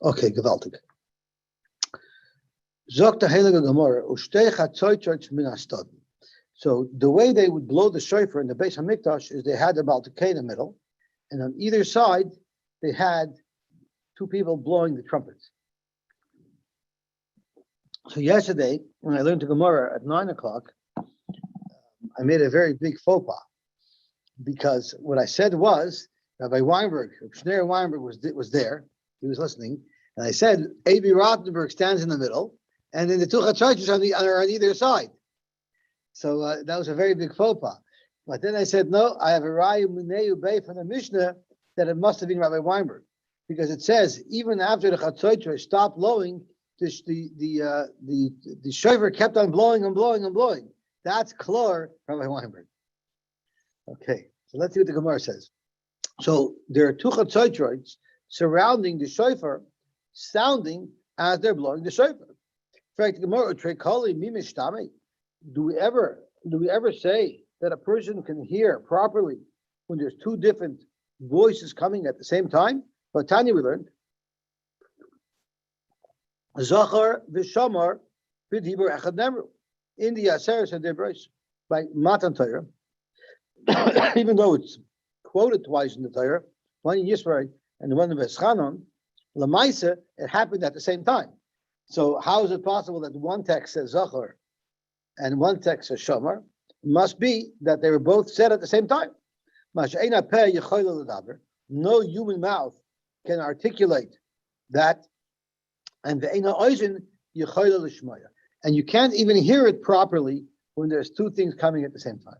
Okay, gewaltig. Sagt der Heilige Gemara, "Ustei chatzoytzoytz min hastad." So the way they would blow the shofar in the Beis Hamikdash is they had the Baltakei in the middle, and on either side they had two people blowing the trumpets. So yesterday, when I learned the Gemara at 9:00, I made a very big faux pas because what I said was Rabbi Weinberg, Schneur Weinberg was there, he was listening, and I said Avi Rottenberg stands in the middle, and then the two chatzaitis are on either side. So that was a very big faux pas. But then I said, no, I have a Rayu Muneu Bey from the Mishnah that it must have been Rabbi Weinberg, because it says even after the chatzaitis stopped blowing, the shofar kept on blowing and blowing and blowing. That's Klor, Rabbi Weinberg. Okay, so let's see what the Gemara says. So there are two chatzaitis surrounding the shofar, sounding as they're blowing the shofar. In fact, the Gemara Trekali Mimishtame. Do we ever say that a person can hear properly when there's two different voices coming at the same time? But Tanya, we learned Zachar v'Shamar v'Dibur Echad Nemru in the Aseres HaDibros by Matan Torah. Even though it's quoted twice in the Torah, one in Yisrael and one in Veschanon, Lamaisa, it happened at the same time. So how is it possible that one text says Zachar and one text says Shamar? It must be that they were both said at the same time. No human mouth can articulate that, and you can't even hear it properly when there's two things coming at the same time.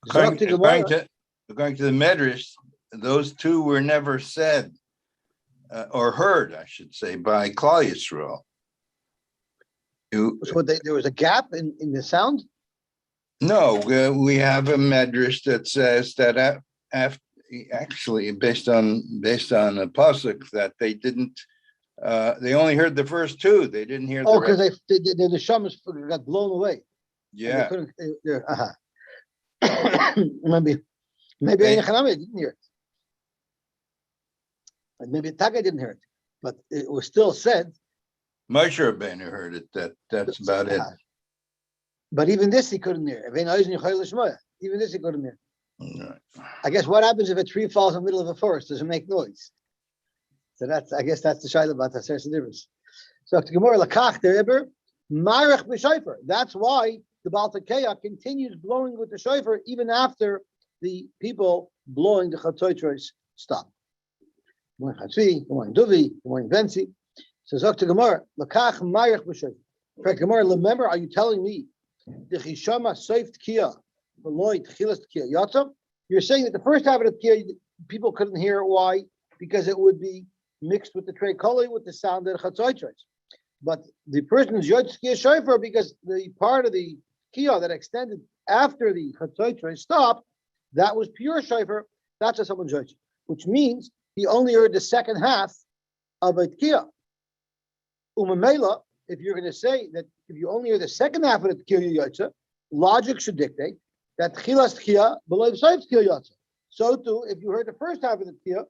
According to the Medrash, those two were never said or heard, I should say, by Klal Yisrael. So there was a gap in the sound? No, we have a Medrash that says that actually based on a pasuk that they didn't. They only heard the first two. They didn't hear. Oh, because the shamas got blown away. Yeah. Maybe Hanami didn't hear it. And maybe Taka didn't hear it, but it was still said. Moshe Rabbeinu heard it. That's about it. But even this he couldn't hear. Even this he couldn't hear. Right. I guess what happens if a tree falls in the middle of a forest? Does it make noise? So I guess that's the shayla about Haser Sedivus. So the Gemara Lakach Dereber Marech b'Shofar. That's why the Baal Tekeya continues blowing with the shofar even after the people blowing the Chatzotros stop. Good morning Chatzvi, good morning Duvi, good morning Bensi. So Zok to Gemara Lakach Marech b'Shofar. In fact, Gemara, remember, are you telling me the Chishama Seif Tkiya Beloy Tchilas Tkiya Yatzam? You're saying that the first half of the Tkiya people couldn't hear. Why? Because it would be mixed with the Trei Koli with the sound of the Chatzotros. But the person's Yod Tkiya Shofar, because the part of the Tkiya that extended after the Chatzotros stopped, that was pure Shofar. That's a someone's judge, which means he only heard the second half of a Tkiya. Umamela, if you're going to say that if you only hear the second half of the Tkiya Yotza, logic should dictate that Tchilas Tkiya below Seif Tkiya Yotza. So too, if you heard the first half of the Tkiya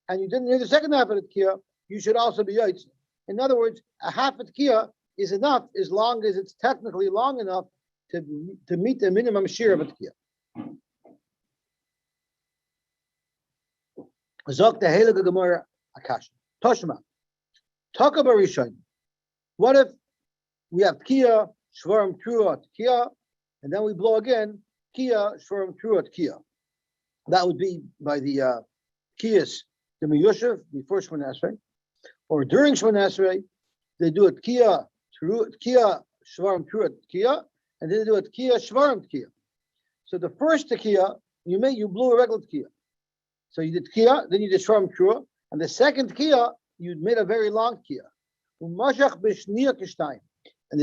and you didn't hear the second half of the Tkiya, you should also be Yotza. In other words, a half of Tkiya is enough as long as it's technically long enough to meet the minimum share of a Tkiya. Zok the Heilige Gemara Akash. Toshma. Talk about Rishon. What if we have Tkiya, Shvarim, Trua, Tkiya, and then we blow again, Tkiya, Shvarim, Trua, Tkiya. That would be by the Tkiyas, the Miyoshev, before Shemon Esrei, or during Shemon Esrei, they do a Tkiya, Shvarim, Trua, Tkiya, and then they do a Tkiya, Shvarim, Tkiya. So the first Tkiya, you blew a regular Tkiya. So you did Tkiya, then you did Shvarim, Trua, and the second Tkiya, you made a very long Tkiya. And the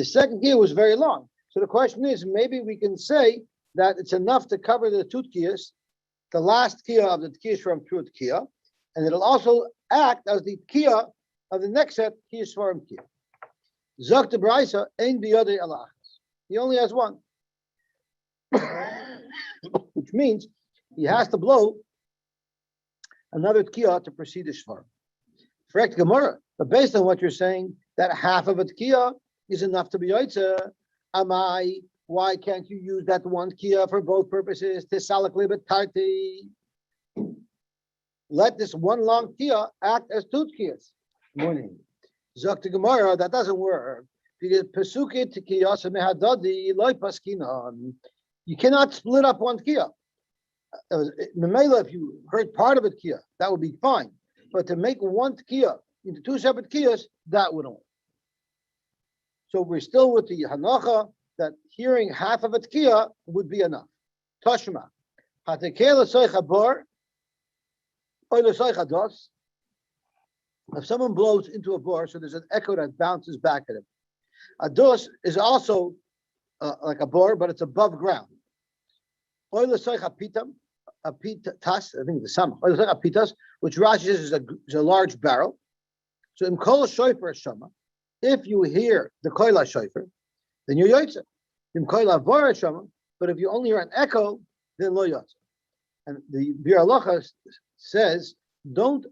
second Tkiya was very long. So the question is, maybe we can say that it's enough to cover the two Tkiyas, the last Tkiya of the Tkiya Shvarim Trua Tkiya, and it'll also act as the Tkiya of the next set, Tkiya Shvarim Tkiya. Zok de Braisa, Ein Biyodei Alach. He only has one. Which means he has to blow another Tkiya to proceed the Shvarim. Correct Gemara. But based on what you're saying, that half of a tkiya is enough to be yotzeh. Amai, why can't you use that one tkiya for both purposes? Let this one long tkiya act as two tkiyas. Morning. Zok Gemara, that doesn't work. Because pesuke tkiyas mehadadi loy paskinan. You cannot split up one tkiya. Memela, if you heard part of a tkiya, that would be fine. But to make one tkiya into two separate tkiyas, that wouldn't work. So we're still with the hanacha that hearing half of a tkiya would be enough. Tashma. If someone blows into a bar, so there's an echo that bounces back at him. A dos is also like a bar, but it's above ground. A pitas, I think the sum. Pitas, which Rashi says is a large barrel. So in kol shofar shama, if you hear the koila shofar, then you're yotze. In koila vara shama, but if you only hear an echo, then lo yotze. And the Bir Halacha says, don't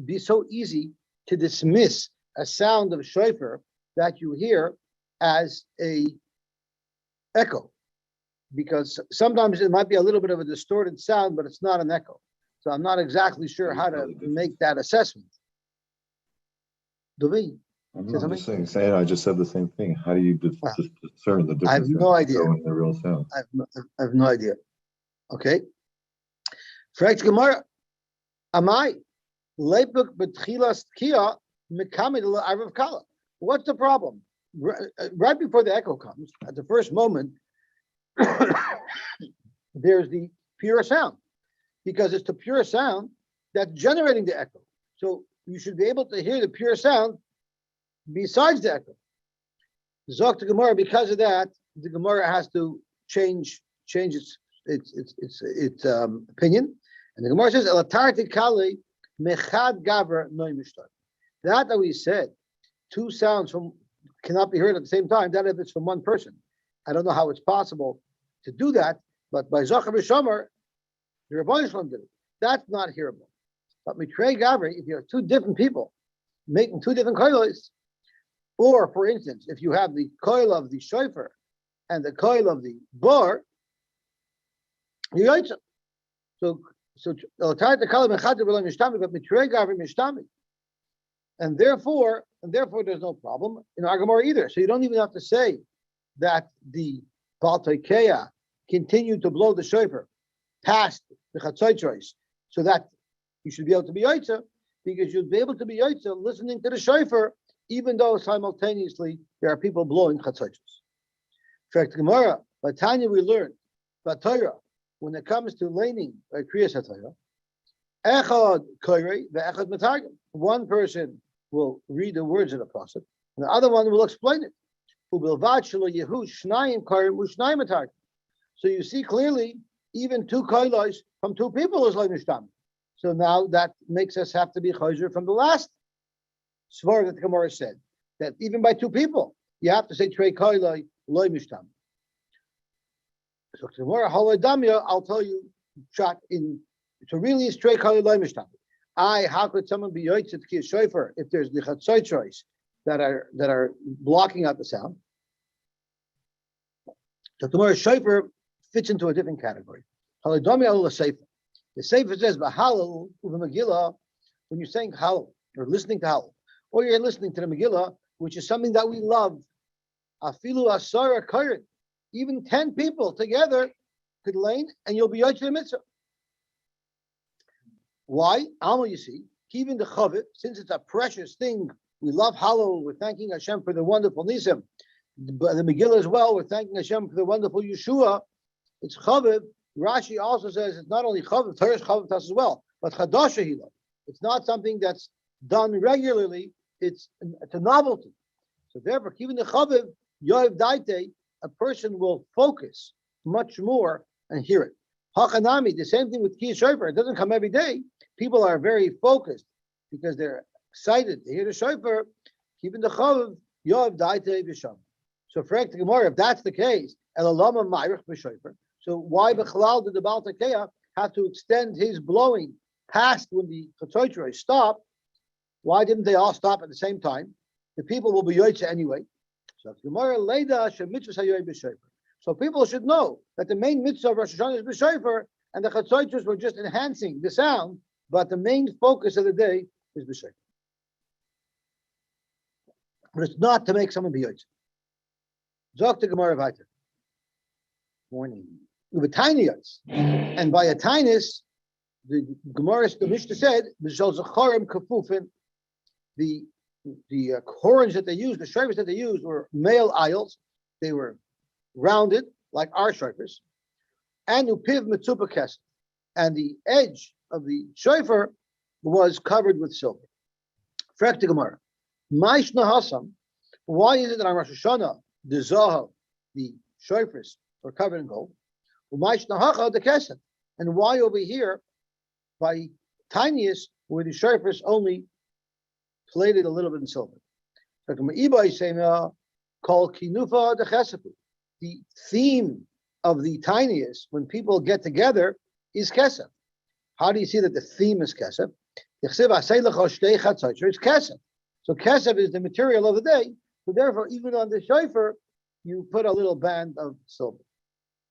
be so easy to dismiss a sound of shofar that you hear as a echo, because sometimes it might be a little bit of a distorted sound, but it's not an echo. So I'm not exactly sure how to make that assessment. Do we? I'm just saying, I just said the same thing. How do you discern the difference? I have no idea. In the real sound. I have no idea. Okay. Fragt Gemara, Amai lepuk betchilas tkiya mekamid l'arav kala. What's the problem? Right before the echo comes, at the first moment, there's the pure sound, because it's the pure sound that's generating the echo. So you should be able to hear the pure sound besides the echo. Zok to Gemara, because of that, the Gemara has to change its opinion, and the Gemara says elatarti kali mechad gaver noy mishtar. That we said, two sounds cannot be heard at the same time. That if it's from one person, I don't know how it's possible to do that. But by Zachar B'Shomer, the Rabbi Shalom did it. That's not hearable. But Mitrei Gavri, if you have two different people making two different koilos, or for instance, if you have the koil of the shofar and the koil of the bar, you yaitza. So and therefore there's no problem in our Gemara either. So you don't even have to say that the Baal Teikeya continued to blow the shofar past the Chatzot, so that you should be able to be yaitza, because you'll be able to be yaitza listening to the shofar, even though simultaneously there are people blowing Chatzot. In fact, Gemara, by Tanya we learned, but Torah, when it comes to laning by Kriyas HaTorah, Echad Koirei, ve'echad Matargim. One person will read the words of the pasuk, and the other one will explain it. So you see clearly, even two koilos from two people is like mishtam. So now that makes us have to be chayzer from the last svar that the Gemara said, that even by two people, you have to say trei koiloi loy mishtam. So tomorrow, I'll tell you, shot in. So really, it's trei koiloi loy mishtam. How could someone be yotzet ki shofar if there's the chatzot that are blocking out the sound? So tomorrow, shofar fits into a different category. The Sefer says, "B'halal u'v'megillah," when you're saying halal or listening to halal, or you're listening to the Megillah, which is something that we love. Afilu asara kairin, even 10 people together could lane, and you'll be yotzei mitzvah. Why? Alma, you see, even the chavit, since it's a precious thing, we love halal. We're thanking Hashem for the wonderful nisim. But the Megillah as well, we're thanking Hashem for the wonderful Yeshua. It's chavit. Rashi also says it's not only chavit, Torah is chavit as well, but chadasha hila. It's not something that's done regularly. It's a novelty. So therefore, even the chaviv yoav daite, a person will focus much more and hear it. Hachanami, the same thing with Kiyah Shofar. It doesn't come every day. People are very focused because they're excited to hear the Shofar. Even the chaviv yoav daite b'sham. So for Gemara, if that's the case, elalama ma'irich b'shofar. So why b'chalal did the Baal Teikeya have to extend his blowing past when the Chatzot stop? Why didn't they all stop at the same time? The people will be Yosy anyway. So people should know that the main mitzvah of Rosh Hashanah is b'shofar, and the chatzotros were just enhancing the sound, but the main focus of the day is b'shofar. But it's not to make someone be Yosy. Zok the Gemara weiter. Morning. With a tiny yos, and by a tinus, the Gemara, the Mishnah said, the horns that they used, the shofars that they used were male aisles. They were rounded like our shofars, and upiv mitzupa kesef, and the edge of the shofar was covered with silver. Frek the Gemara, Maishna Hasam. Why is it that on Rosh Hashanah the zahav, the shofars, were covered in gold? Umaishna Hacha the kesef, and why over here by tiniest where the shofars only plated a little bit in silver? The theme of the tiniest when people get together is kesef. How do you see that the theme is kesef? It's kesef. So kesef is the material of the day. So therefore, even on the shofar, you put a little band of silver.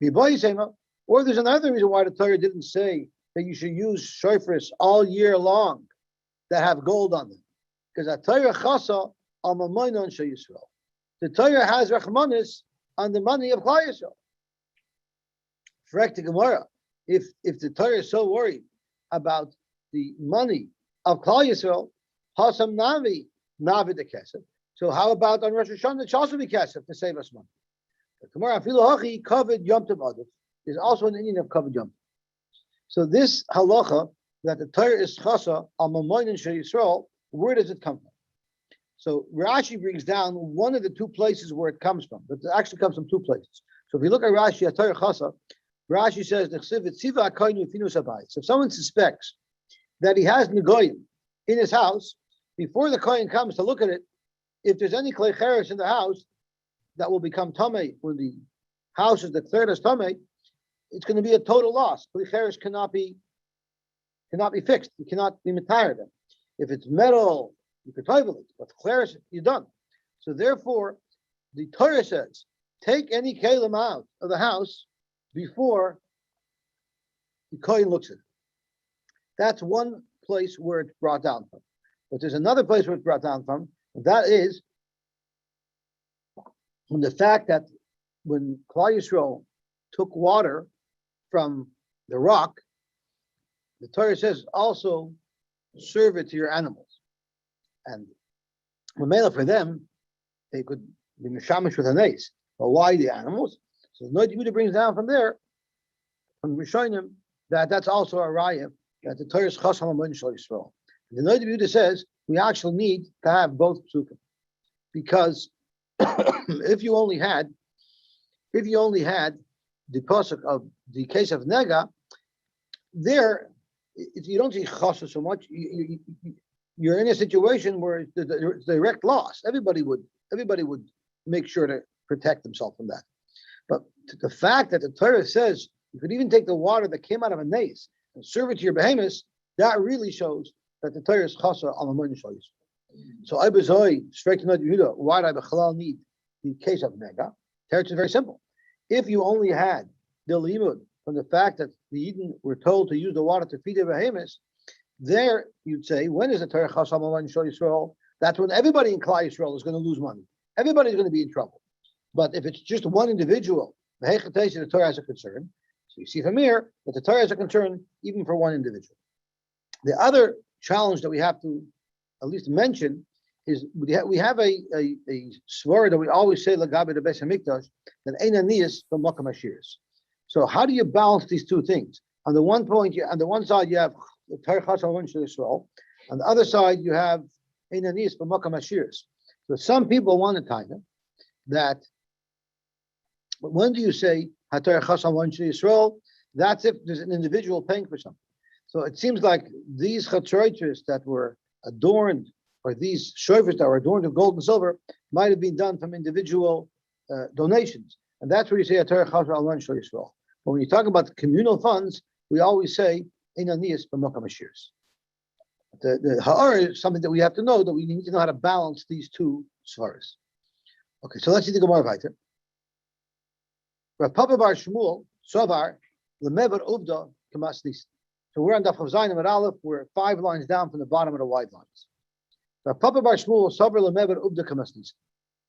Or there's another reason why the Torah didn't say that you should use shofars all year long that have gold on them. Because the Torah chasa al mamonon shel Yisrael. The Torah has rachmanis on the money of Klal Yisrael. Frek the Gemara. If the Torah is so worried about the money of Klal Yisrael, hasam navi the kesef. So how about on Rosh Hashanah it should also be kesef to save us money? The Gemara afilu hachi covered yom tov adif is also an Indian of covered yom. So this halacha that the Torah is chasa al mamonon shel Yisrael, where does it come from? So Rashi brings down one of the two places where it comes from, but it actually comes from two places. So if you look at Rashi at Torah chasa, Rashi says the tziva koinu finus habayis. So if someone suspects that he has negoyim in his house, before the kohen comes to look at it, if there's any klei cheres in the house that will become tamei when the house is declared as tamei, it's going to be a total loss. Klei cheres cannot be fixed. You cannot be retired. If it's metal, you can toivel it, but cheres, you're done. So therefore, the Torah says, take any kelim out of the house before the kohen looks at it. That's one place where it's brought down from. But there's another place where it's brought down from, and that is from the fact that when Klal Yisrael took water from the rock, the Torah says also serve it to your animals. And for them, they could be mishamish with an ace. But why the animals? So Noid Yehuda brings down from there, from Rishonim, that's also a raya that the Torah is chas hamamonon shel Yisrael. The Noid Yehuda says we actually need to have both psukim, because if you only had the pasuk of the case of nega, there you don't see chasa so much. You're in a situation where it's direct loss. Everybody would make sure to protect themselves from that. But the fact that the Torah says you could even take the water that came out of a nace and serve it to your behemoths, that really shows that the Torah is chasa al mamonon shel Yisrael. So I bezoi straight to Noid Yehuda. Why do I bechalal need the case of nega? Teretz is very simple. If you only had the limud from the fact that the Eden were told to use the water to feed their behemoths, there you'd say, when is the Torah chas al mamonon shel Yisrael? That's when everybody in Klal Yisrael is going to lose money. Everybody's going to be in trouble. But if it's just one individual, the Torah has a concern. So you see from here that the Torah has a concern even for one individual. The other challenge that we have to at least mention is we have a svara that we always say lagabe the Beis Hamikdash that ein aniyas b'makam ashiris. So how do you balance these two things? On the one side you have the Torah chas al mamonon shel Yisrael. On the other side you have ein aniyas b'makam ashiris. So some people want to tie them that. But when do you say HaTorah chas al mamonon shel Yisrael? That's if there's an individual paying for something. So it seems like these chatzroitres that were adorned, or these shofars that were adorned with gold and silver, might have been done from individual donations, and that's where you say HaTorah chas al mamonon shel Yisrael. But when you talk about communal funds, we always say ein aniyas b'makam ashiris. The ha'ar is something that we have to know, that we need to know how to balance these two svaras. Okay, so let's see the Gemara weiter. Rav Papa bar Shmuel, Sovar, Lemevar Uvda, Kamasnis. So we're on Daf Chav Zayin at Aleph, we're 5 lines down from the bottom of the wide lines. Rav Papa bar Shmuel, Sovar, Lemevar Uvda, Kamasnis.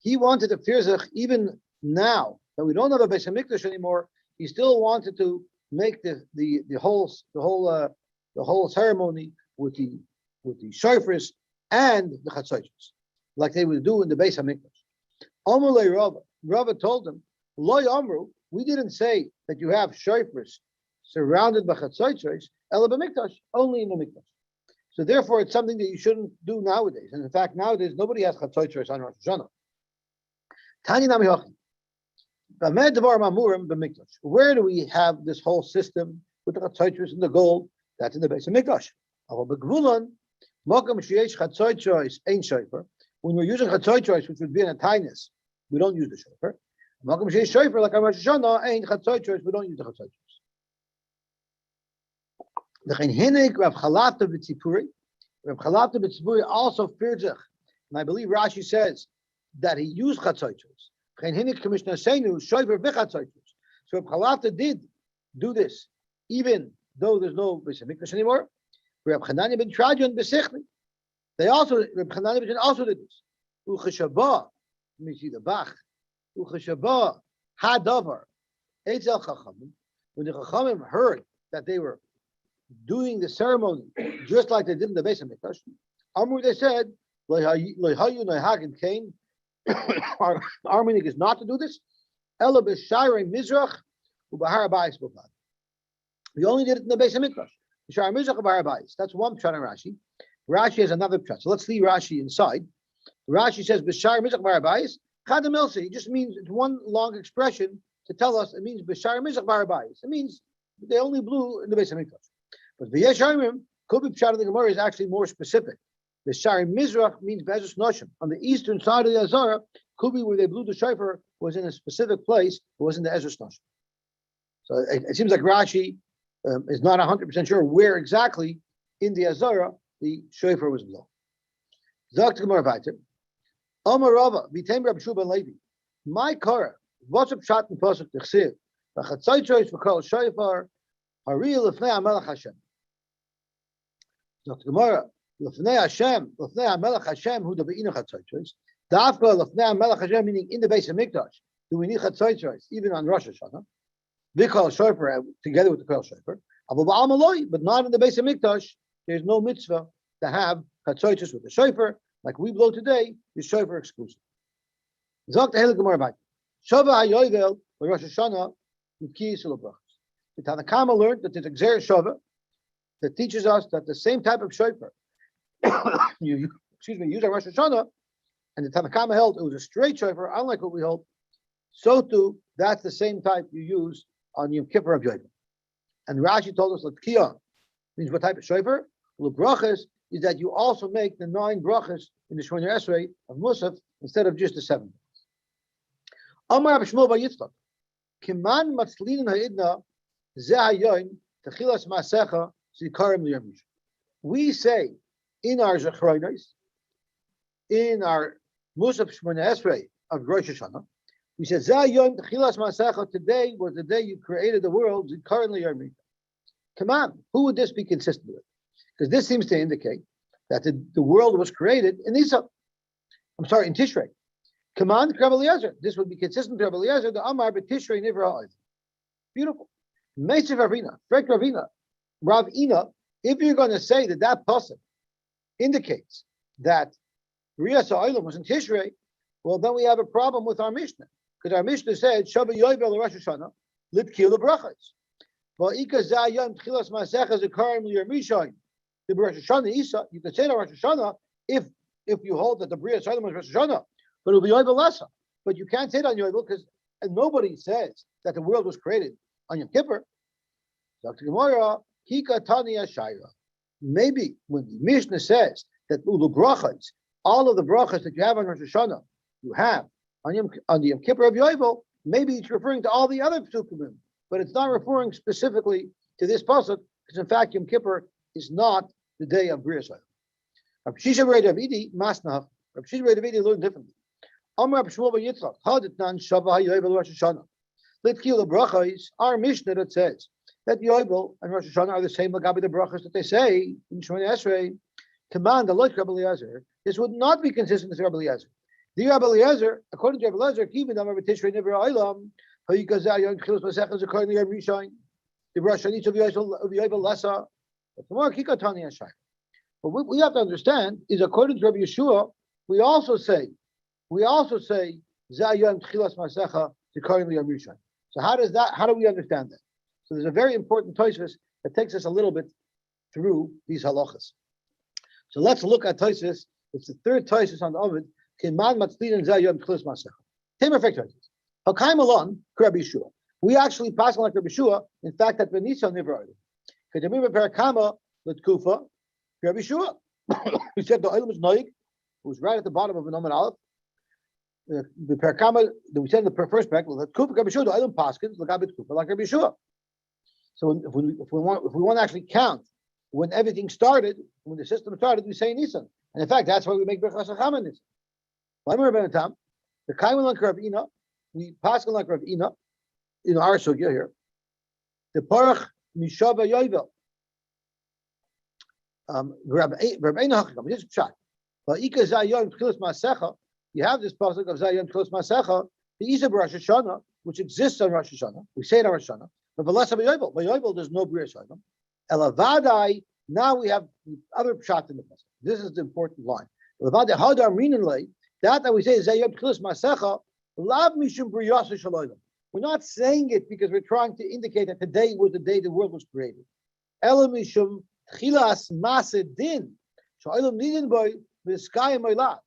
He wanted to Firzach, even now that we don't have a Beis HaMikdash anymore, he still wanted to make the whole ceremony with the shofars and the chatzos, like they would do in the Beis HaMikdash. Amalei Rava told them, Lo Amru, we didn't say that you have shofars surrounded by chatzos, ela b'mikdash, only in the mikdash. So therefore, it's something that you shouldn't do nowadays. And in fact, nowadays nobody has chatzos on Rosh Hashana. Tani nami hachi. Where do we have this whole system with the chatzos and the gold? That's in the Beis HaMikdash. When we're using chatzos, which would be in a tightness, we don't use the shofar. Like on Rosh Hashana, we don't use the chatzos. Rav Chalata b'tzipuri also Firzach, and I believe Rashi says that he used chatzos. So Rav Chalata did do this, even though there's no Beis HaMikdash anymore. Rav Chananya ben Trajan b'sichli. Rav Chananya ben also did this. Ucheshaba, let me see the Bach. Ucheshaba hadavar etzel chachamim. When the chachamim heard that they were doing the ceremony just like they did in the Beis HaMikdash, Amru, they said, our meaning is not to do this. Ela b'shayrei mizrach u'bahar bayis b'vad. We only did it in the Beis HaMikdash. B'shayrei mizrach u'bahar bayis. That's one pshat in Rashi. Rashi has another pshat. So let's see Rashi inside. Rashi says b'shayrei mizrach u'bahar bayis. Chadam elsi. It just means it's one long expression to tell us it means b'shayrei mizrach u'bahar bayis. It means they only blew in the Beis HaMikdash. But v'yesh harimim, could be pshat of the Gemara is actually more specific. The Shari Mizrach means Bezus Noshim. On the eastern side of the Azara, could be where they blew the shofar was in a specific place, it was in the Ezra's Noshim. So it seems like Rashi is not 100% sure where exactly in the Azara the shofar was blown. Zok to Gemara Vayter. Omar Rava, Vitem Rab Shuba Levi. My Kara, what's up shot in Pasuk T'chsiv? V'chatzaytzois v'kol shofar, Hari Lefnei HaMelech Hashem. Zok to Gemara. Lefnei Hashem, Lefnei HaMelech Hashem, who the beinu chatzos. Dafka Lefnei HaMelech Hashem, meaning in the Beis HaMikdash. Do we need chatzos even on Rosh Hashana? Vikol shofar together with the kol shofar. But not in the Beis HaMikdash. There's no mitzvah to have chatzos with the shofar like we blow today. The shofar exclusive. Zok the Heilig Gemara back. Shava hayovel Rosh Hashana with kiyis u'lebrachos. The Tanna Kama learned that there's a Gzer Shava that teaches us that the same type of shofar use on Rosh Hashana, and the Tanna Kama held it was a straight shofar, unlike what we hold. So too, that's the same type you use on Yom Kippur of Yovel. And Rashi told us that Kiyah means what type of shofar? Well, the brachas is that you also make the 9 brachas in the Shemona Esrei of Musaf instead of just the 7. Amar Shmuel bar Yitzchak, Kiman matzlinin ha'idna zeh hayoyim techilas ma'asecha zikarim liyamish. We say in our Zechronos, in our Musaf Shemona Esrei of Rosh Hashana, we said, Zayom Techilas Masecha, today was the day you created the world, currently Yarmita. Come on, who would this be consistent with? Because this seems to indicate that the world was created in Tishrei. Come on, Rabbi Eliezer. This would be consistent with Rabbi Eliezer, the Amar b'Tishrei Nivra Ha'id. Beautiful. Meisiv Ravina, Frek Ravina, Rav Ina, if you're going to say that pasuk indicates that Riyas Ha'olam was in Tishrei, well, then we have a problem with our Mishnah. Because our Mishnah said, Shabbat Yovel Rosh Hashana, Litkil Brachas. Well, Ika Zayam Tchilas Masecha Zekarim Liyarmishayin. The Rosh Hashana Isa, you can say that Rosh Hashana if you hold that the Bria Ha'olam was Rosh Hashana, but it'll be Yovel Lessa. But you can't say that on Yovel because nobody says that the world was created on Yom Kippur. Dr. Gemara, Kika Tanya Shaira. Maybe when the Mishnah says that Ulu Brachas, all of the brachas that you have on Rosh Hashanah, you have on the Yom Kippur of Yovel, maybe it's referring to all the other psukim, but it's not referring specifically to this pasuk, because in fact Yom Kippur is not the day of Bria Ha'olam. Rabbi Shisha Bar Davidi Masnach. Rabbi Shisha Bar Davidi learned differently. Amar Rabbi Shmuel Bar Yitzchak Hadetnan Shavah Yovel Rosh Hashana. Litkil Brachos. Our Mishnah that says that Yovel and Rosh Hashana are the same Lagabi the Brachos that they say in Shemona Esrei. Command the like Rabbi Eliezer. This would not be consistent with Rabbi Eliezer. The Rabbi Eliezer, according to Rabbi Eliezer, even though Rabbi Tishrei never Olam, Hayikazayon Chilos Masech is according to Rabbi Rishon. The Rosh Hashanah of Yovel Lessa. But more Kikatani Hashai. But what we have to understand is, according to Rabbi Yeshua, we also say Zayon Chilos Masecha according to Rabbi Rishon. So how do we understand that? So there's a very important Tosfos that takes us a little bit through these halachas. So let's look at Tosfos. It's the third Tosfos on the Ovid. Kiman Matzlin and Zayon Chilos Masecha. Tamer Fek Tosfos. Hakaim Alon Rabbi Yeshua. We actually pass on like Rabbi Yeshua. In fact, that Benisa never heard it. Kedemir Perakama L'Tkufa Rabbi Yeshua. He said the oil is noig. It was right at the bottom of an Omen Aleph. The Perakama that we said in the first pack. Well, Kufa Rabbi Yeshua the oil paskins L'Gabit Kufa like Rabbi Yeshua. So if we want to actually count when everything started, when the system started, we say Nisan. And in fact, that's why we make Berachas Hachama Nisan. The Kaiman like Rav Ina, we pass on like Rav Ina in our sugya here. The Parach Mishava Yovel. Rav Ina Hacham. This is shot. But Ika Zayon Chilos Masecha. You have this pasuk of Zayon Chilos Masecha. The Isa Rosh Hashana, which exists on Rosh Hashana. We say it on Rosh Hashana. But Velasa Yovel. By Yovel, there's no Bris Hashana. Elavadai. Now we have other shots in the pasuk. This is the important line. Elavadai Hadar Minanlei. That we say is Zayon Chilos Masecha. Lav Mishum Briyasa Shaloyim. We're not saying it because we're trying to indicate that today was the day the world was created. Elamishum Chilas Masedin. Shaloyim Nidin Boy V'Skayim Oilat.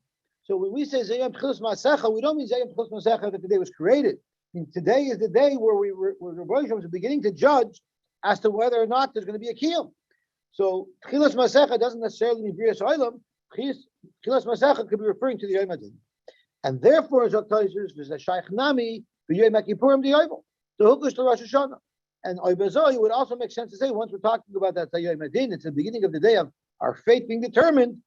So when we say Zayim Chilas Masecha, we don't mean Zayim Chilas Masecha that the day was created. And today is the day where the Rosh was beginning to judge as to whether or not there's going to be a kiyum. So Chilas Masecha doesn't necessarily mean Brias Oilam. Chilas Masecha could be referring to the Yom Adin. And therefore, Zoktaizers is a Shaykh Nami, B'Yom HaKippurim the Yovel, the Hukush to Rosh Hashanah. And Oibazoi would also make sense to say, once we're talking about that Yom Adin, it's the beginning of the day of our fate being determined,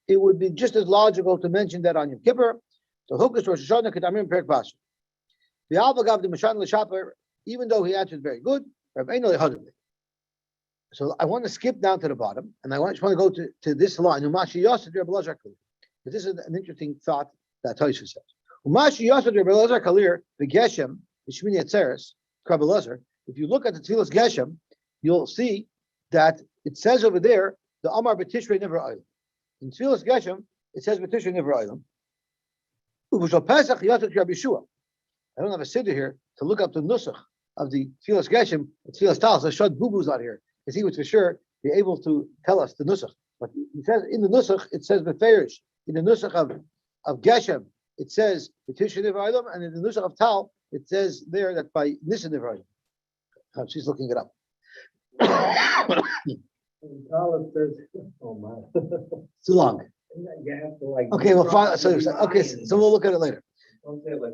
it would be just as logical to mention that on Yom Kippur. So Hukush Rosh Hashanah Kedamim Perek Pasuk. The Alvagav the Mashan L'Shaper, even though he answered very good, so I want to skip down to the bottom, and I just want to go to this line. But this is an interesting thought that Tosfos says. Umashi Yosy Rabbi Elazar Kalir the Geshem the Shmini Atzeres Rabbi Elazar. If you look at the Tfilas Geshem, you'll see that it says over there the Amar B'Tishrei Never Olam. In Tfilas Geshem it says B'Tishrei Never Olam. Uv'shal Pesach Yosy Rabbi Yeshua. I don't have a sitter here to look up the nusach of the Tfilas Geshem. The Tfilas Tal. So Shad Bubu's out here because he would for sure be able to tell us the nusach. But he says in the nusach it says Beferish. In the nusach of Geshem, it says B'Tishrei Never Olam, and in the nusach of Tal, it says there that by Nisan Never Olam. She's looking it up. Oh my. Too long. You have to like. Okay, well, fine. So we'll look at it later. Don't say it like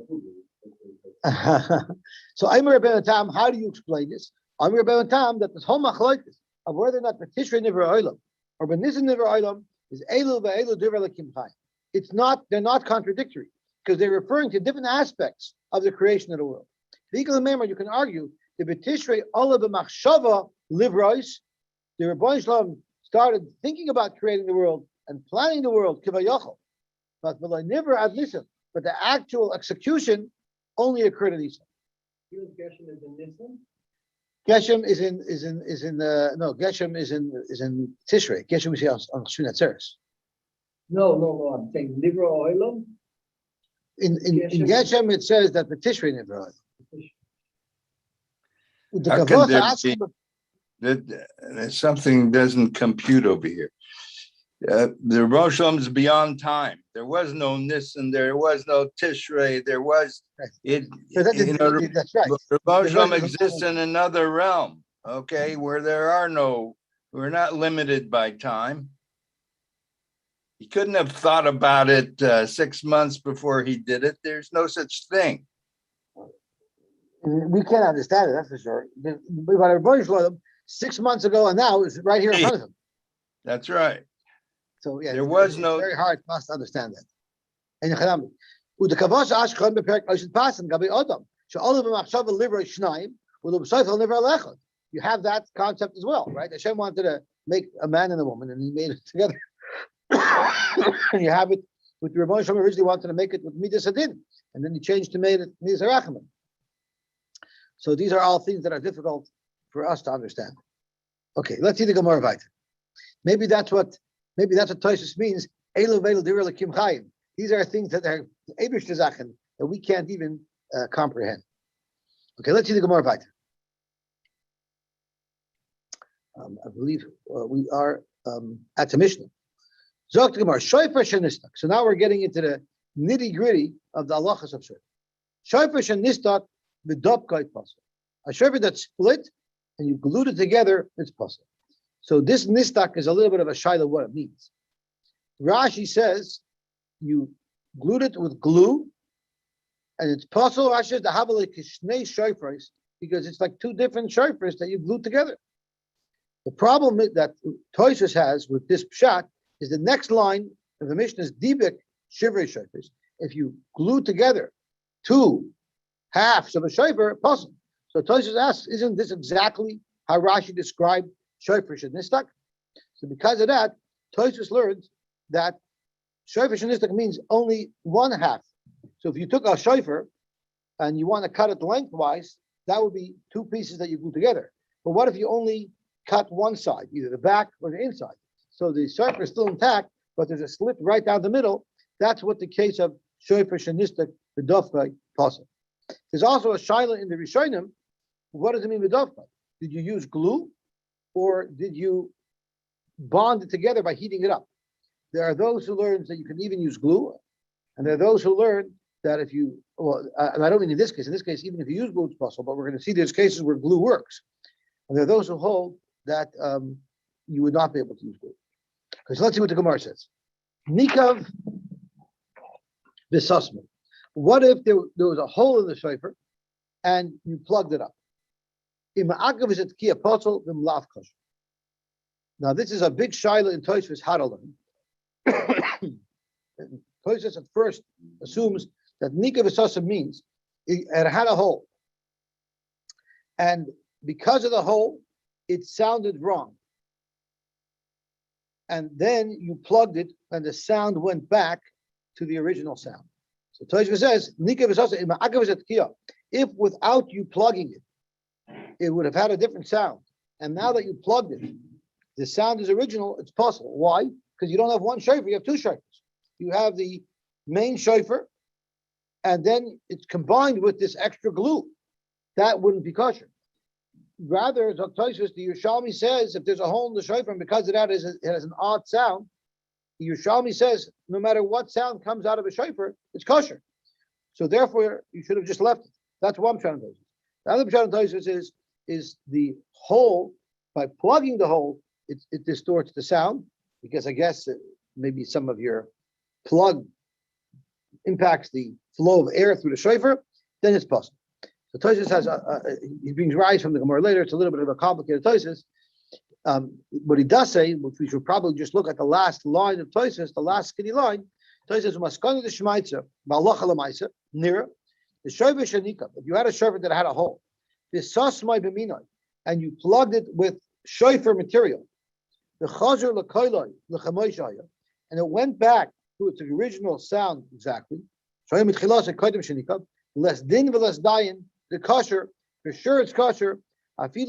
So Amir Rabbeinu Tam, how do you explain this? Amir Rabbeinu Tam, that this whole machlokes of whether or not B'Tishrei Never Olam or B'Nisan Never Olam is Elu ve'Elu Divrei Elokim Chai. It's not, they're not contradictory because they're referring to different aspects of the creation of the world. You can argue the B'Tishrei Olam B'Machshava Livrois, the Rebbeinu Shalom started thinking about creating the world and planning the world, Kivayachol, but never ad Nisan. But the actual execution only occurred at Nisan. Geshem is in Nisan? Geshem is in Tishrei. Geshem is here on Shmini Atzeres. No. I'm saying Nivra Oilam. In Geshem it says that the Tishrei Nivra Oilam. How can there be that something doesn't compute over here? The Rosh Hashanah is beyond time. There was no Nisan, there was no Tishrei, there was it. So that's right. The Rosh Hashanah exists in another realm, okay, where we're not limited by time. He couldn't have thought about it 6 months before he did it. There's no such thing. We can't understand it, that's for sure. But Rebbeinu Shalom 6 months ago and now is right here in front of him. That's right. So yeah, There was it's no- very hard for us to understand that. And Yechanami. Udekavash Ashkon beperk Oshit Pasan Gabi Odom. So all of them Achshav Livra Shnaim, Ulubsayf Livra Lechot. You have that concept as well, right? Hashem wanted to make a man and a woman, and he made it together. And you have it with the Rebbeinu Shalom originally wanted to make it with Midas Adin, and then he changed to made it Midas Harachamim. So these are all things that are difficult for us to understand. Okay, let's see the Gemara weiter. Maybe that's what Tosfos means. Elu ve'elu direi l'kim chayim. These are things that are Eibush Zachen that we can't even comprehend. Okay, let's see the Gemara weiter. I believe we are at the Mishnah. Zok the Gemara, Shofar shenistak. So now we're getting into the nitty gritty of the halachas of shofar. Shofar shenistak v'dopkai pasuk. A shofar that's split and you glued it together, it's pasuk. So this nistak is a little bit of a shaila what it means. Rashi says you glued it with glue, and it's pasuk. Rashi says the havale kishnei shofars because it's like two different shofars that you glued together. The problem that Tosfos has with this pshat is the next line of the Mishnah is dibek shivrei shofars. If you glue together two halves of a shofar, possible. So Tosfos asks, isn't this exactly how Rashi described shofar shenistak? So because of that, Tosfos learns that shofar shenistak means only one half. So if you took a shofar and you want to cut it lengthwise, that would be two pieces that you glue together. But what if you only cut one side, either the back or the inside? So the shofar is still intact, but there's a slit right down the middle. That's what the case of shofar shenistak v'dofkai pasuk. There's also a shaila in the Rishonim. What does it mean v'dofkai? Did you use glue, or did you bond it together by heating it up? There are those who learn that you can even use glue, and there are those who learn that if you, and I don't mean in this case. In this case, even if you use glue, it's possible. But we're going to see there's cases where glue works, and there are those who hold that you would not be able to use glue. Because let's see what the Gemara says. Nikav v'sasman. What if there was a hole in the shofar and you plugged it up? Now this is a big shaila in Tosfos how to learn. Tosfos at first assumes that Nikav v'sasman means it had a hole, and because of the hole, it sounded wrong. And then you plugged it, and the sound went back to the original sound. So Tosfos says, if without you plugging it, it would have had a different sound. And now that you plugged it, the sound is original, it's possible. Why? Because you don't have one shofar, you have two shofars. You have the main shofar, and then it's combined with this extra glue. That wouldn't be kosher. Rather, Tosfos, the Yerushalmi says, if there's a hole in the shofar, and because of that it has an odd sound, the Yerushalmi says, no matter what sound comes out of a shofar, it's kosher. So therefore, you should have just left it. That's one pshat in Tosfos. The other pshat in Tosfos is the hole, by plugging the hole, it distorts the sound, because I guess maybe some of your plug impacts the flow of air through the shofar, then it's possible. So Tosfos has he brings rise from the Gemara later. It's a little bit of a complicated Tosfos. What he does say, which we should probably just look at the last line of Tosfos, the last skinny line. Tosfos maskana the shmaitza ba'alacha lemaisa nira the shofar shenikah. If you had a shofar that had a hole, this sasmai b'minai, and you plugged it with shofar material, the chazer l'koiloi l'chamoishaya, and it went back to its original sound exactly. Shoyim mitchilas kodim shenikah less din v'less dayin. The kosher, for sure it's kosher. Even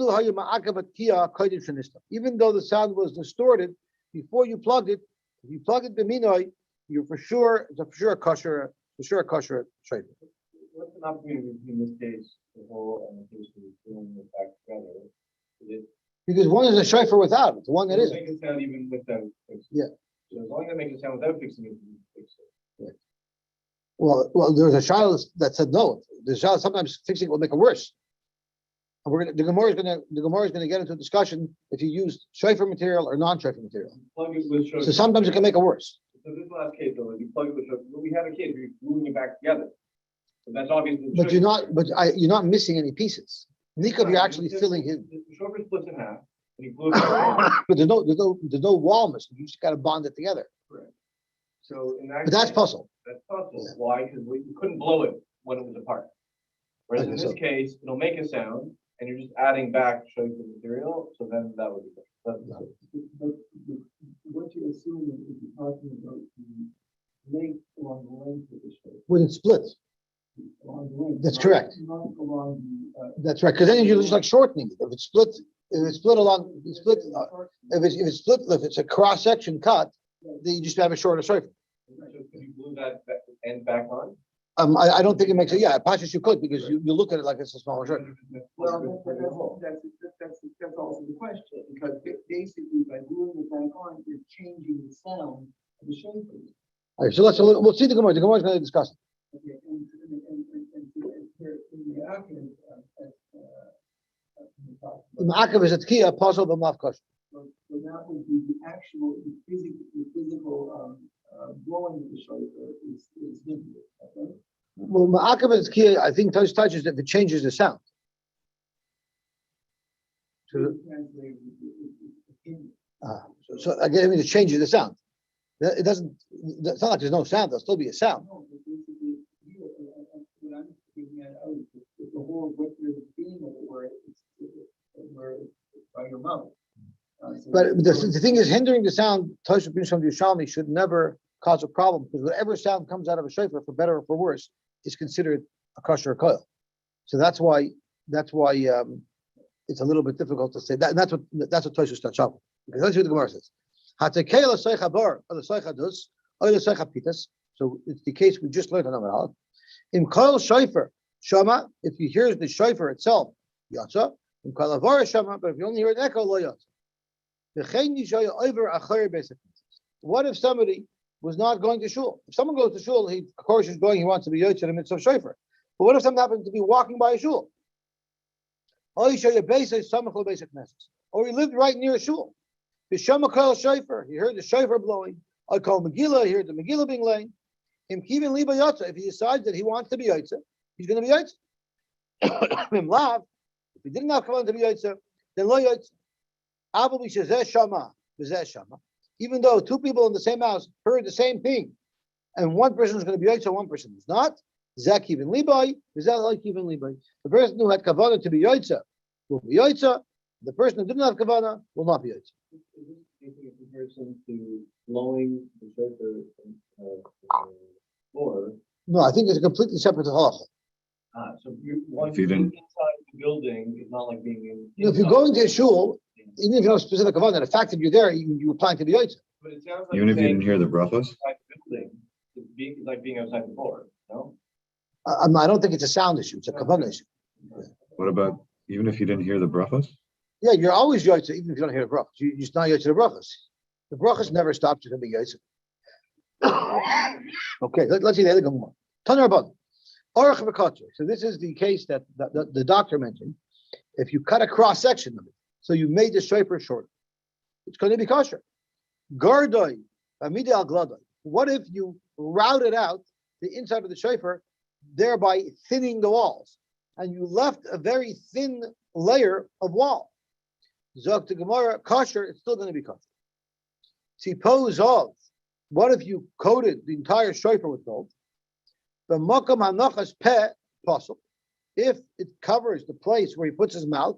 though the sound was distorted before you plugged it, if you plug it b'minoi, you're for sure a kosher shofar. What's an opportunity between this case, the whole, and the case we're doing it back together? Because one is a shofar without it, the one that isn't. Make it sound even without fixing. Yeah. So as long as I make it sound without fixing it, you fix it. Yeah. Well, there was a child that said no. The child sometimes fixing it will make it worse. And the Gemara is gonna get into a discussion if you use shofar material or non-shofar material. Plug it with shofar. So sometimes it can make it worse. So this last case though, you plug it with shofar. But we had a case where you're gluing it back together. So that's obviously. But you're not missing any pieces. Nikav, you're actually filling his. The shofar splits in half. And he blew it out. But there's no wall missing. You just got to bond it together. Correct. So in that But that's case, puzzle. That's possible. Yeah. Why? Because you couldn't blow it when it was apart. Whereas Okay, in this so- case, it'll make a sound, and you're just adding back showing the material. So then that would be good. But what you're assuming is you're talking about the length along the length of the shape. When it splits. Along the length. That's not- correct. Not along the. That's right. Because then you're just like shortening it. If it's split along, if it's split, if it's a cross section cut, then you just have a shorter shofar. So can you glue that end back on? I don't think it makes it. Yeah, Pashas you could because you look at it like it's a smaller shofar. Well, that's also the question, because basically by gluing it back on, you're changing the sound of the shape. All right, so we'll see the Gemara. The Gemara is going to discuss it. Okay, and here in the argument, The Ma'akav is a tkiya, puzzle, but not kosher. so that would be the actual, the physical blowing of the shoulder is hindered, okay? Well, Ma'akav is tkiya, I think touches if it changes the sound. So, Translate hindered. so again, I mean, it changes the sound. It doesn't. It's not like there's no sound. There'll still be a sound. No, but basically, here, what I'm thinking out is the whole width of the beam of it, where it's by your mouth. But the thing is, hindering the sound, Tosha Bin Sham Yerushalmi should never cause a problem because whatever sound comes out of a shofar, for better or for worse, is considered a kosher coil. So that's why it's a little bit difficult to say that. And that's what Tosha starts off with. Because let's see what the Gemara says. So it's the case we just learned on Amar. In coil shofar shama, if you hear the shofar itself, yatsa. In coil avara shama, but if you only hear an echo, lo yatsa. What if somebody was not going to shul? If someone goes to shul, of course he's going, he wants to be yotzer in the midst of shofar. But what if someone happens to be walking by a shul? Or he lived right near a shul. The Shama shofar, he heard the shofar blowing. I call Megillah, he heard the Megillah being laying. If he decides that he wants to be yotzer, he's going to be yotzer. If he didn't have kavanah to be yotzer, then lo yotzer. Even though two people in the same house heard the same thing, and one person is going to be yotzer, one person is not. The person who had kavanah to be yotzer will be yotzer. The person who didn't have kavanah will not be yotzer. In comparison to blowing the shofar floor. No, I think it's a completely separate halacha. So once If you you're didn't- inside the building, it's not like being in. If you're going to a shul, even if you don't have specific kavanah, the fact that you're there, you applying to be yotzer. But it sounds like Even if you saying didn't hear the brachos? outside the building, it's like being outside the floor, no? I don't think it's a sound issue; it's a kavanah issue. What about, even if you didn't hear the brachos? Yeah, you're always yotzer, even if you don't hear the brachos. You just not yotzer the brachos. The brachos never stops you to be yotzer. Okay, let's see the other Gemara. Taner Rabban. Orach v'katzer. So this is the case that the doctor mentioned. If you cut a cross section of it, so you made the shofar short, it's going to be kosher. Gardoi, amide al gladoi. What if you routed out the inside of the shofar, thereby thinning the walls, and you left a very thin layer of wall? Zog to Gemara, kosher, it's still going to be kosher. Suppose of, what if you coated the entire shofar with gold? The makam hanachas peh possible. If it covers the place where he puts his mouth,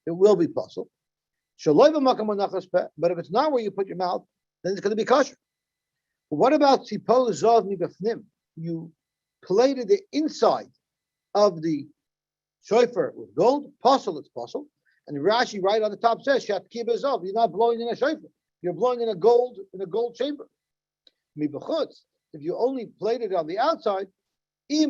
it will be possible. Shaloi b'makam hanachas peh. But if it's not where you put your mouth, then it's going to be kosher. But what about suppose of mibafnim? You plated the inside of the shofar with gold. Possible, it's possible. And Rashi right on the top says shat kibazov. You're not blowing in a shofar. You're blowing in a gold chamber. Mibachutz. If you only plated it on the outside, if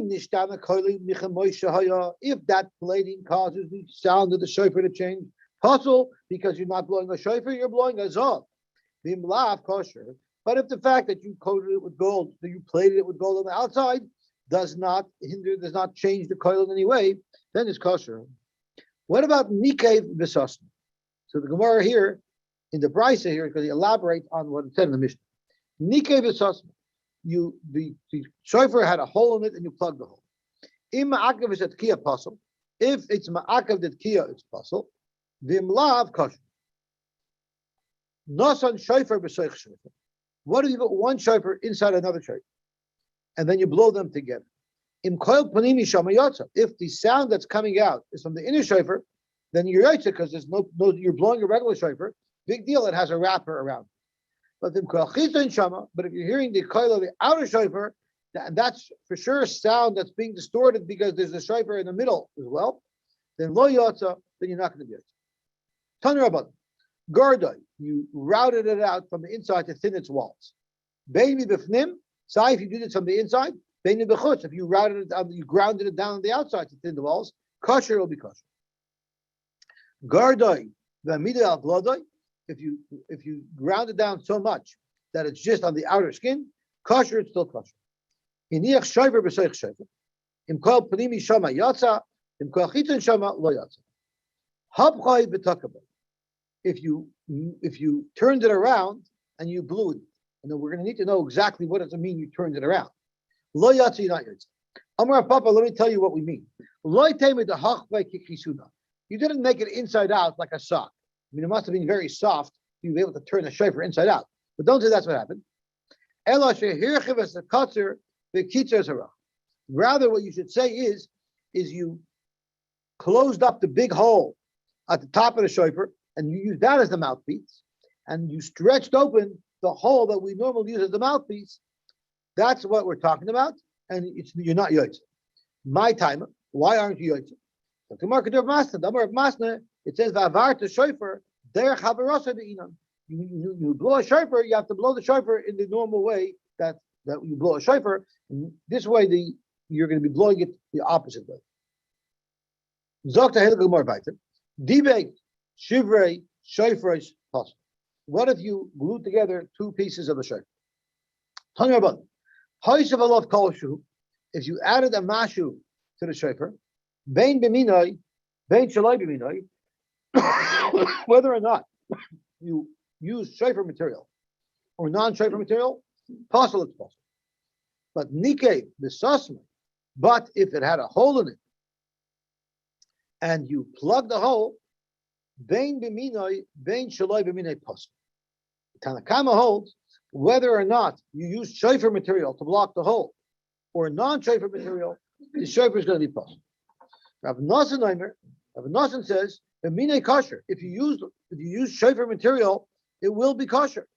that plating causes the sound of the shofar to change, possible because you're not blowing a shofar, you're blowing a zav. Vimlav kosher. But if the fact that you coated it with gold, that you plated it with gold on the outside, does not change the coil in any way, then it's kosher. What about nikev v'sasna? So the Gemara here, in the Brisa here, is going to elaborate on what it said in the Mishnah. Nikev v'sasna. The shofar had a hole in it and you plugged the hole. Im ma'akav is at kiyah possible. If it's ma'akav that kiyah, it's possible. Vimlav kosher. Nasan shofar b'soich shofar. What if you put one shofar inside another shofar, and then you blow them together? Im koil panimi shama yotza. If the sound that's coming out is from the inner shofar, then you're yotza because there's no you're blowing a regular shofar. Big deal. It has a wrapper around. But if you're hearing the koil of the outer shofar, that's for sure a sound that's being distorted because there's a shofar in the middle as well. Then lo yotza, then you're not going to be yotza. Tanur abad, gardai, you routed it out from the inside to thin its walls. Beini b'fnim, sai if you did it from the inside. Beini b'chutz, if you routed it down, you grounded it down on the outside to thin the walls. Kosher will be kosher. Gardai, v'amida al glodai, if you ground it down so much that it's just on the outer skin, kosher, it's still kosher. Iniach shayver b'soich shayver. Im kol panimi shama yatsa, im kol chitzon shama lo yatsa. Habchai b'takabah. If you turned it around and you blew it, and then we're going to need to know exactly what does it mean you turned it around. Lo yatsa, you're not yatsa. Amar Papa, let me tell you what we mean. Lo yitayme dehachvei kikhisuna. You didn't make it inside out like a sock. I mean, it must have been very soft to be able to turn the shofar inside out. But don't say that's what happened. Rather, what you should say is you closed up the big hole at the top of the shofar, and you used that as the mouthpiece, and you stretched open the hole that we normally use as the mouthpiece. That's what we're talking about, and you're not yotze. My time, why aren't you yotze? It says "Va'avarta shofar derech havarasa be'inan." You blow a shofar, you have to blow the shofar in the normal way that you blow a shofar. And this way, you're going to be blowing it the opposite way. Zokta helga more weiter. Dibek shivrei shofreis pas. What if you glue together two pieces of a shofar? Tanya about hoisav alav kol shu. If you added a mashu to the shofar, bein b'minoi, bein shaloi b'minoi. Whether or not you use shofar material or non-shofar material, possible it's possible. But nike b'sasma, but if it had a hole in it and you plug the hole, bein b'minoi, bein shaloi b'minoi possible. Tanakama holds whether or not you use shofar material to block the hole or non-shofar material, the shofar is going to be possible. Rav Nosson says, "B'minei kosher." If you use shofar material, it will be kosher.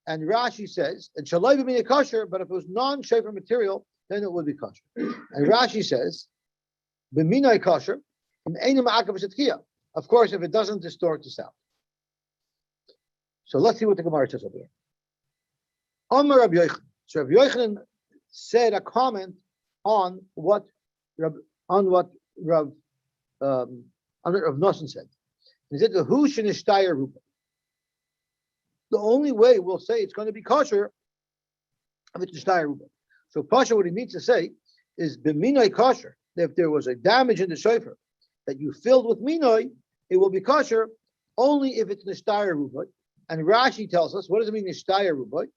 And Rashi says, "And shaloi b'minei kosher," but if it was non-shofar material, then it would be kosher. And Rashi says, "B'minei kosher," of course, if it doesn't distort the sound. So let's see what the Gemara says over here. Amar Rabbi Yochanan. So Rabbi Yochanan said a comment on what Rav Nosson said. He said, "Who shenishtayir ruba?" The only way we'll say it's going to be kosher if it's nishtayir ruba. So Pasha, what he means to say is b'minoi kosher. If there was a damage in the shofar that you filled with minoi, it will be kosher only if it's nishtayir ruba. And Rashi tells us, what does it mean nishtayir ruba?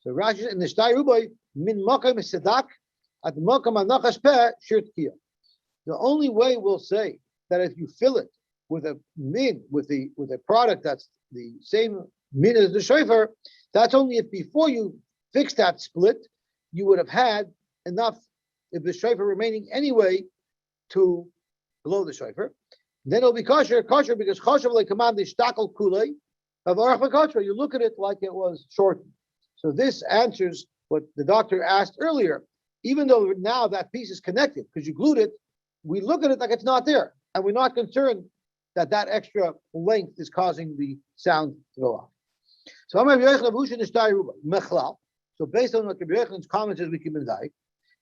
So Rashi says, nishtayir ruba min makam sedak at makam anachas peh shir tkiya. The only way we'll say that if you fill it with a min, with a product that's the same min as the shofar, that's only if before you fix that split, you would have had enough, if the shofar remaining anyway, to blow the shofar. Then it'll be kosher because kosher like command the shtakel kulei of arach v'kosher. You look at it like it was shortened. So this answers what the doctor asked earlier. Even though now that piece is connected because you glued it, we look at it like it's not there, and we're not concerned that extra length is causing the sound to go off. So So based on what Rabbi Yochanan's comments is, we keep in die.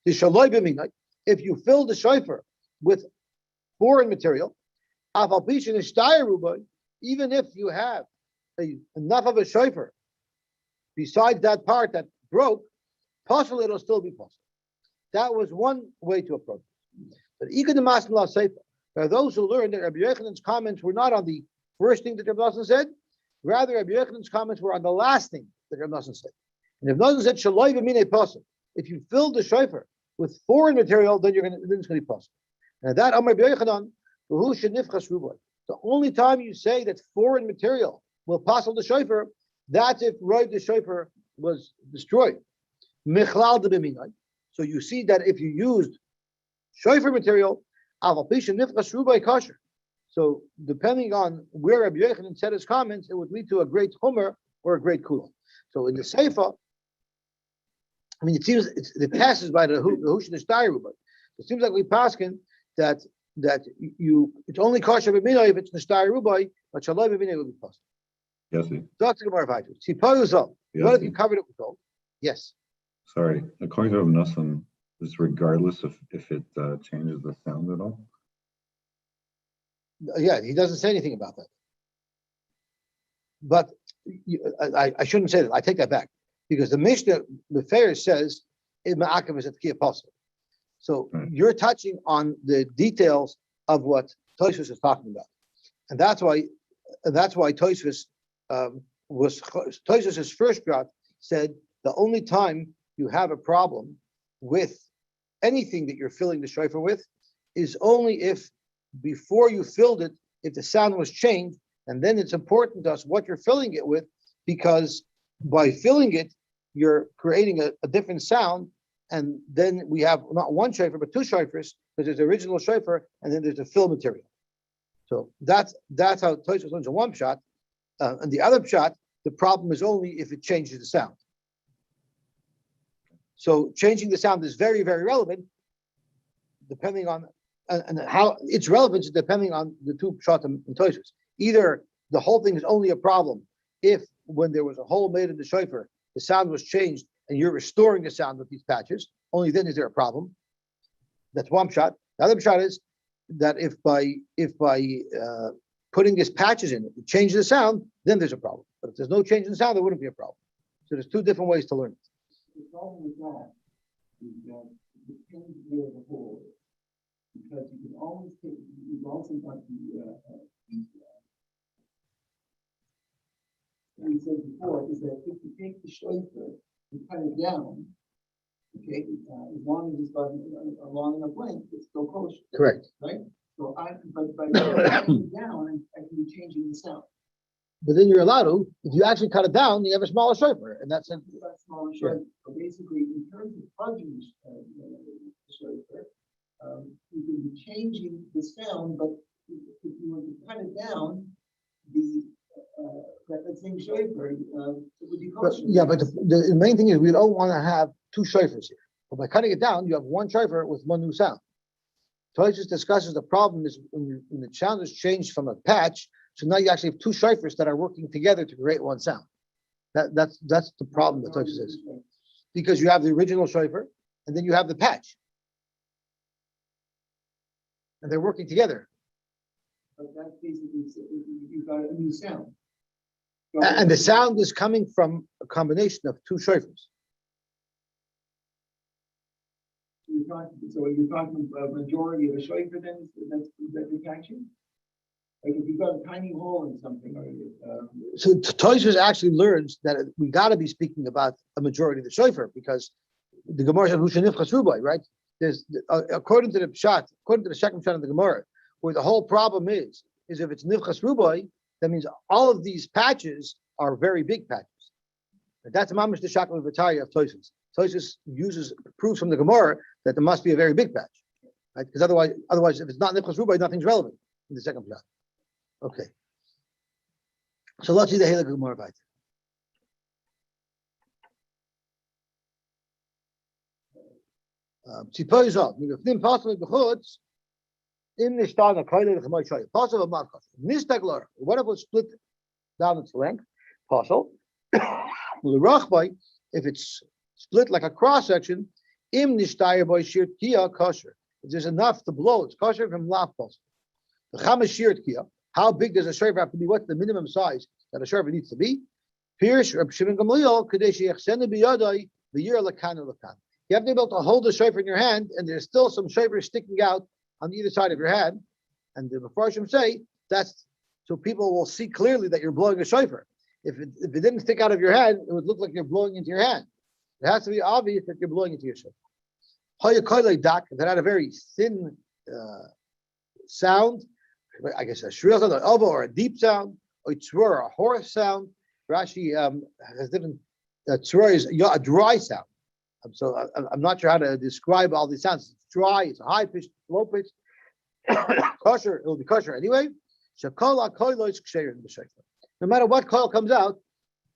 If you fill the shofar with foreign material, even if you have enough of a shofar besides that part that broke, possibly it'll still be possible. That was one way to approach it. But there are those who learned that Rabbi Yochanan's comments were not on the first thing that Rabbi Nosson said, rather Rabbi Yochanan's comments were on the last thing that Rabbi Nosson said. And if Nosson said shaloi b'minei pasuk, if you fill the shofar with foreign material, then it's going to be possible. And that Amar Rabbi Yochanan, who should nifchas ruboy. The only time you say that foreign material will possible the shofar. That's if Roy the shofar was destroyed. Michlal de b'minai. So you see that if you used shofar material, aval pisha nifchas rubai kosher. So depending on where Rabbi Yochanan said his comments, it would lead to a great humor or a great kula. So in the seifa, I mean, it seems it passes by the Hushin Nishtayru, but it seems like we paskin that it's only kosher b'minai if it's Nishtayru by, but shalai b'minai will be possible. Yosy. Dr. Gemara Vaitu. Tzipayuzal. What if you covered it with gold? Yes. Sorry, according to Rav Nosson, it's regardless if it changes the sound at all. Yeah, he doesn't say anything about that. But I shouldn't say that. I take that back because the Mishnah, the Fair says, "Ma'akav is at key apostle." So you're touching on the details of what Tosfos is talking about, and that's why Tosfos was Tosfos's first shot said the only time you have a problem with anything that you're filling the shofar with is only if before you filled it, if the sound was changed, and then it's important to us what you're filling it with, because by filling it, you're creating a different sound, and then we have not one shofar, but two shofars, because there's the original shofar, and then there's the fill material. So that's how Tosfos learns in one shot, and the other shot, the problem is only if it changes the sound. So changing the sound is very, very relevant, depending on and how its relevance is depending on the two pshatim and Tosfos. Either the whole thing is only a problem if when there was a hole made in the shofar, the sound was changed and you're restoring the sound with these patches, only then is there a problem. That's one shot. The other shot is that if by putting these patches in it changes the sound, then there's a problem. But if there's no change in the sound, there wouldn't be a problem. So there's two different ways to learn it. The problem with that is that it depends where the hole is. Because you can always take, you've also got what we said before, is that if you take the shofar and cut it down, okay, as long as it's got a long enough length, it's still kosher. Correct. Right? So but by cutting it down, I can be changing the sound. But then you're allowed to, if you actually cut it down, you have a smaller shofar, and that's it. That's smaller shofar. So basically, in terms of plugging the shofar, you can be changing the sound, but if you were to cut it down, that same shofar, it would be kosher. Yeah, but the main thing is we don't want to have two shofars here. But by cutting it down, you have one shofar with one new sound. Tosfos discusses the problem is when the sound is changed from a patch, so now you actually have two shofars that are working together to create one sound. That's the problem that Tosfos says. Because you have the original shofar, and then you have the patch. And they're working together. But that's basically, you've got a new sound. So And the sound is coming from a combination of two shofars. So you're talking a majority of a shofar then, that's action? Like if you've got a tiny hole in something, So Tosfos actually learns that we got to be speaking about a majority of the shofar, because the Gemara says "Hushanifchas rubai," right? There's according to the second pshat of the Gemara, where the whole problem is if it's nifchas rubai, that means all of these patches are very big patches. And that's mamish the shakal v'taya of Tosfos. Tosfos proves from the Gemara that there must be a very big patch, right? Because otherwise, if it's not nifchas rubai, nothing's relevant in the second pshat. Okay. So let's see the Halakha Gemara by Tzipayzal. Mivafnim possibly b'chutz in nishtana kailei l'chemay shayim. Possible markos. Nistaglar. What if it was split down its length? Possible. L'rachbay, if it's split like a cross section, im nishtayir by shir kia kosher. If there's enough to blow, it's kosher from lav possible. The chamesh shir kia. How big does a shofar have to be? What's the minimum size that a shofar needs to be? Pierce Reb Shimon Gamliel kadesh yechsenu biyadai v'yir lakanu lakan. You have to be able to hold the shofar in your hand, and there's still some shofar sticking out on either side of your hand. And the Mefarshim say that's so people will see clearly that you're blowing a shofar. If it didn't stick out of your hand, it would look like you're blowing into your hand. It has to be obvious that you're blowing into your shofar. That had a very thin sound. I guess a shrill sound, an elbow, or a deep sound, or tzur, a hoarse sound. Rashi has different. Tzur is a dry sound. I'm not sure how to describe all these sounds. It's dry. It's a high pitched, low pitched. Kosher. It will be kosher anyway. No matter what coil comes out,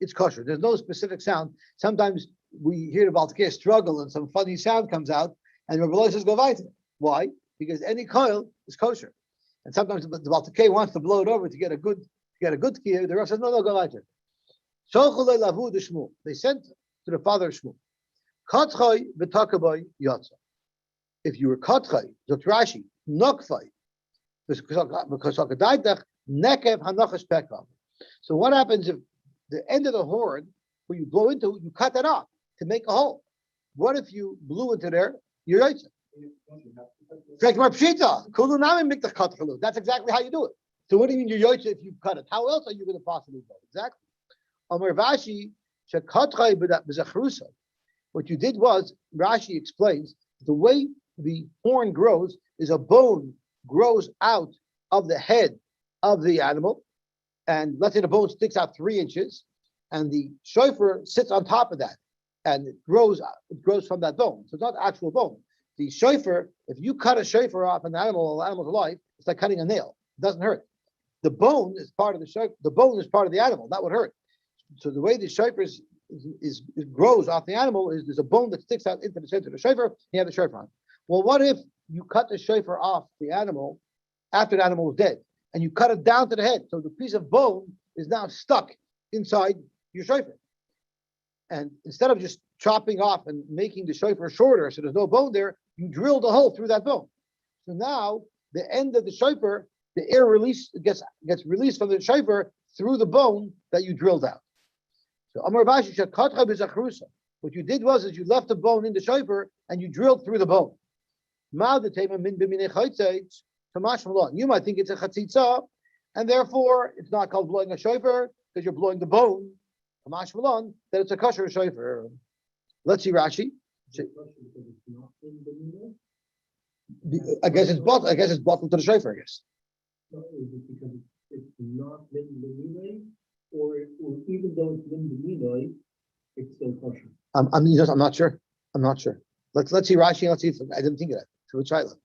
it's kosher. There's no specific sound. Sometimes we hear the Baltikei struggle and some funny sound comes out, and Rabbi Lo says go weiter. Why? Because any coil is kosher. And sometimes the Baltikei wants to blow it over to get a good kiyah. The Rosh says no, go weiter. They sent to the father of Shmuel. Katchai v'takabai yatsa. If you were katchai, zok Rashi, nokfai, because nekev hanachas pekav. So what happens if the end of the horn, where you blow into, you cut that off to make a hole? What if you blew into there? You're yatsa. That's exactly how you do it. So what do you mean you're yotze if you cut it? How else are you going to possibly blow? Exactly. What you did was, Rashi explains, the way the horn grows is a bone grows out of the head of the animal, and let's say the bone sticks out 3 inches, and the shofar sits on top of that, and it grows from that bone. So it's not actual bone. The shofar, if you cut a shofar off an animal's alive, it's like cutting a nail. It doesn't hurt. The bone is part of the shofar. The bone is part of the animal. That would hurt. So the way the shofar grows off the animal is there's a bone that sticks out into the center of the shofar. You have the shofar on. Well, what if you cut the shofar off the animal after the animal was dead, and you cut it down to the head? So the piece of bone is now stuck inside your shofar. And instead of just chopping off and making the shofar shorter, so there's no bone there, you drilled a hole through that bone. So now the end of the shofar, the air release gets released from the shofar through the bone that you drilled out. So Amar Bashi, what you did was you left the bone in the shofar and you drilled through the bone. You might think it's a chatzitza, and therefore it's not called blowing a shofar because you're blowing the bone. That it's a kosher shofar. Let's see Rashi. I guess it's bottled to the shofar. I guess. So is it because it's not min b'minoi, or even though it's min b'minoi, it's still kosher? I'm not sure. Let's see Rashi. Let's see if I didn't think of that. So we'll try that.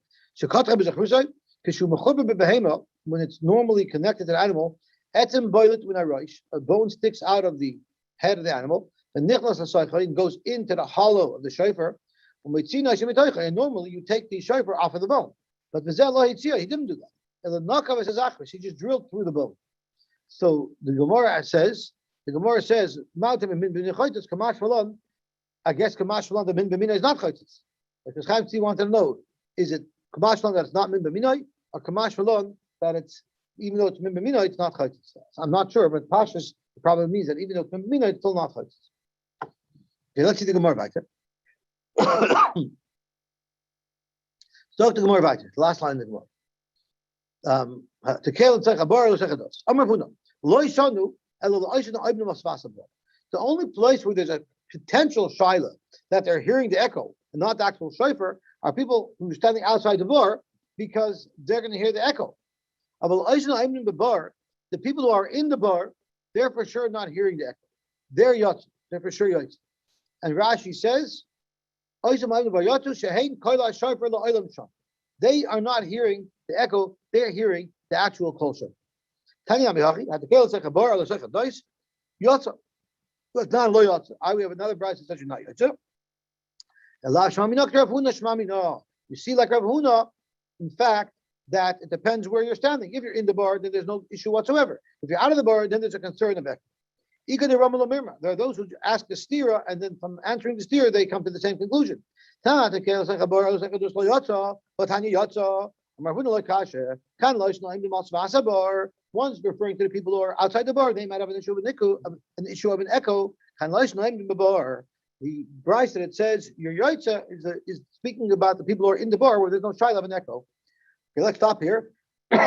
When it's normally connected to the animal, a bone sticks out of the head of the animal, and goes into the hollow of the shofar. And normally you take the shofar off of the bone. But he didn't do that. He just drilled through the bone. So the Gemara says, I guess Kamash Malan, the min b'minoi is not chaytzis. Because Chaim Tzvi wanted to know, is it Kamash Malan that it's not min b'minoi, or Kamash Malan that it's, even though it's min b'minoi, it's not chaytzis? So I'm not sure, but Pashas probably means that even though it's min b'minoi, it's still not chaytzis. Okay, let's see the Gemara back there. So the Gemara back there, the last line of the Gemara. The only place where there's a potential shaila that they're hearing the echo and not the actual shofar are people who are standing outside the bar because they're going to hear the echo. The people who are in the bar, they're for sure not hearing the echo. They're yotz. They're for sure yotz. And Rashi says, they are not hearing the echo, they're hearing the actual kol shofar. We have another bride that says you're not yotze. You see, like Rav Huna, in fact, that it depends where you're standing. If you're in the bar, then there's no issue whatsoever. If you're out of the bar, then there's a concern of echo. There are those who ask the stira, and then from answering the stira, they come to the same conclusion. One's referring to the people who are outside the bar. They might have an issue of an echo. The Bryce that it says your yotza is speaking about the people who are in the bar where there's no shaila of an echo. Okay, let's stop here. In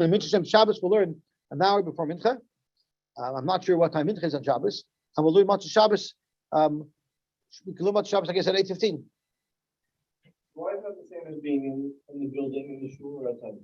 Mincha Shabbos, we'll learn an hour before Mincha. I'm not sure what time Mincha is on Shabbos, and we'll learn much of Shabbos. We can learn much of Shabbos, I guess, at 8:15. Why is that the same as being in the building in the shul or outside?